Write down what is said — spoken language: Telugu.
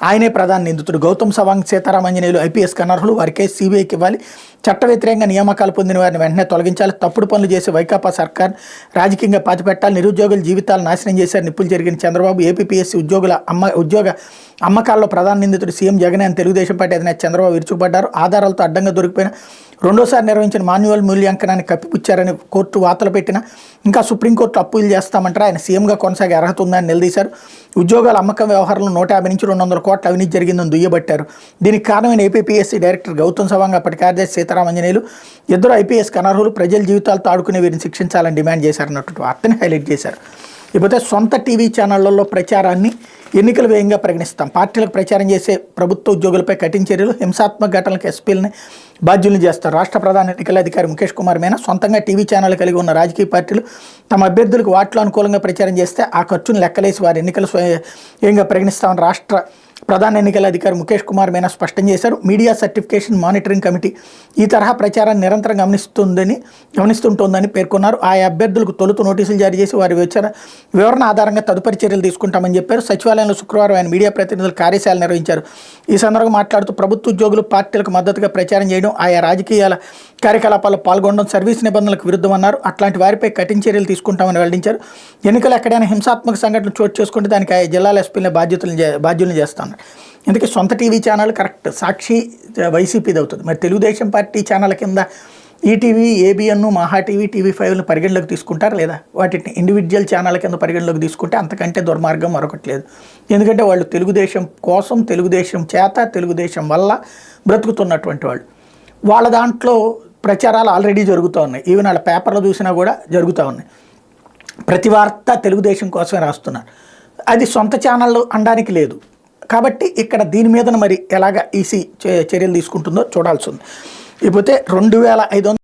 ఆయనే ప్రధాన నిందితుడు. గౌతమ్ సవాంగ్, సీతారామంజనేయులు ఐపీఎస్కి అనర్హులు, వారి కేసు సీబీఐకి ఇవ్వాలి. చట్ట వ్యతిరేకంగా నియామకాలు పొందిన వారిని వెంటనే తొలగించాలి. తప్పుడు పనులు చేసే వైకాపా సర్కార్ రాజకీయంగా పాతిపెట్టాలి. నిరుద్యోగుల జీవితాలు నాశనం చేశారు నిప్పులు జరిగిన చంద్రబాబు. ఏపీపీఎస్సీ ఉద్యోగ అమ్మకాల్లో ప్రధాన నిందితుడు సీఎం జగన్ అని తెలుగుదేశం పార్టీ అధినేత చంద్రబాబు విరుచుకుపడ్డారు. ఆధారాలతో అడ్డంగా దొరికిపోయిన రెండోసారి నిర్వహించిన మాన్యువల్ మూల్యాంకనాన్ని కప్పిపుచ్చారని కోర్టు వార్తలు పెట్టినా ఇంకా సుప్రీంకోర్టు అప్పీల్ చేస్తామంటారు. ఆయన సీఎంగా కొనసాగే అర్హత ఉందని నిలదీశారు. ఉద్యోగాల అమ్మకం వ్యవహారంలో 150 నుంచి 200 కోట్ల అవినీతి జరిగిందని దుయ్యబట్టారు. దీనికి కారణమైన ఏపీపీఎస్సీ డైరెక్టర్ గౌతమ్ సవాంగ్, అప్పటి కార్యదర్శి సీతారామంజనేయులు ఇద్దరు ఐపీఎస్కి అనర్హులు, ప్రజల జీవితాలతో ఆడుకునే వీరిని శిక్షించాలని డిమాండ్ చేశారన్నట్టు వార్తని హైలైట్ చేశారు. ఇకపోతే సొంత టీవీ ఛానళ్లలో ప్రచారాన్ని ఎన్నికల వ్యయంగా పరిగణిస్తాం. పార్టీలకు ప్రచారం చేసే ప్రభుత్వ ఉద్యోగులపై కఠిన చర్యలు, హింసాత్మక ఘటనలకు ఎస్పీలని బాధ్యులను చేస్తారు. రాష్ట్ర ప్రధాన ఎన్నికల అధికారి ముఖేష్ కుమార్ మీనా సొంతంగా టీవీ ఛానల్ కలిగి ఉన్న రాజకీయ పార్టీలు తమ అభ్యర్థులకు వాటిలో అనుకూలంగా ప్రచారం చేస్తే ఆ ఖర్చును లెక్కలేసి వారి ఎన్నికల స్వయంగా పరిగణిస్తామని రాష్ట్ర ప్రధాన ఎన్నికల అధికారి ముఖేష్ కుమార్ మీనా స్పష్టం చేశారు. మీడియా సర్టిఫికేషన్ మానిటరింగ్ కమిటీ ఈ తరహా ప్రచారాన్ని నిరంతరం గమనిస్తుంటోందని పేర్కొన్నారు. ఆయా అభ్యర్థులకు తొలుత నోటీసులు జారీ చేసి వారి వివరణ ఆధారంగా తదుపరి చర్యలు తీసుకుంటామని చెప్పారు. సచివాలయంలో శుక్రవారం ఆయన మీడియా ప్రతినిధులు కార్యశాల నిర్వహించారు. ఈ సందర్భంగా మాట్లాడుతూ ప్రభుత్వ ఉద్యోగులు పార్టీలకు మద్దతుగా ప్రచారం చేయడం, ఆయా రాజకీయాల కార్యకలాపాల్లో పాల్గొనడం సర్వీస్ నిబంధనలకు విరుద్ధమన్నారు. అట్లాంటి వారిపై కఠిన చర్యలు తీసుకుంటామని వెల్లడించారు. ఎన్నికలు ఎక్కడైనా హింసాత్మక సంఘటనలు చోటు చేసుకుంటే దానికి ఆయా జిల్లాల ఎస్పీలని బాధ్యులను చేస్తాను. ఎందుకంటే సొంత టీవీ ఛానల్ కరెక్ట్, సాక్షి వైసీపీది అవుతుంది. మరి తెలుగుదేశం పార్టీ ఛానల్ కింద ఈటీవీ, ఏబిఎన్, మహా టీవీ, టీవీ5లను పరిగణలోకి తీసుకుంటారు లేదా? వాటిని ఇండివిజువల్ ఛానల్ కింద పరిగణలోకి తీసుకుంటే అంతకంటే దుర్మార్గం మరొకటి లేదు. ఎందుకంటే వాళ్ళు తెలుగుదేశం కోసం, తెలుగుదేశం చేత, తెలుగుదేశం వల్ల బ్రతుకుతున్నటువంటి వాళ్ళు. వాళ్ళ దాంట్లో ప్రచారాలు ఆల్రెడీ జరుగుతూ ఉన్నాయి. ఈవెన్ వాళ్ళ పేపర్లో చూసినా కూడా జరుగుతూ ఉన్నాయి. ప్రతి వార్త తెలుగుదేశం కోసమే రాస్తున్నారు. అది సొంత ఛానళ్ళు అనడానికి లేదు. కాబట్టి ఇక్కడ దీని మీద మరి ఎలాగ ఈసీ చర్యలు తీసుకుంటుందో చూడాల్సి ఉంది. ఇకపోతే 2500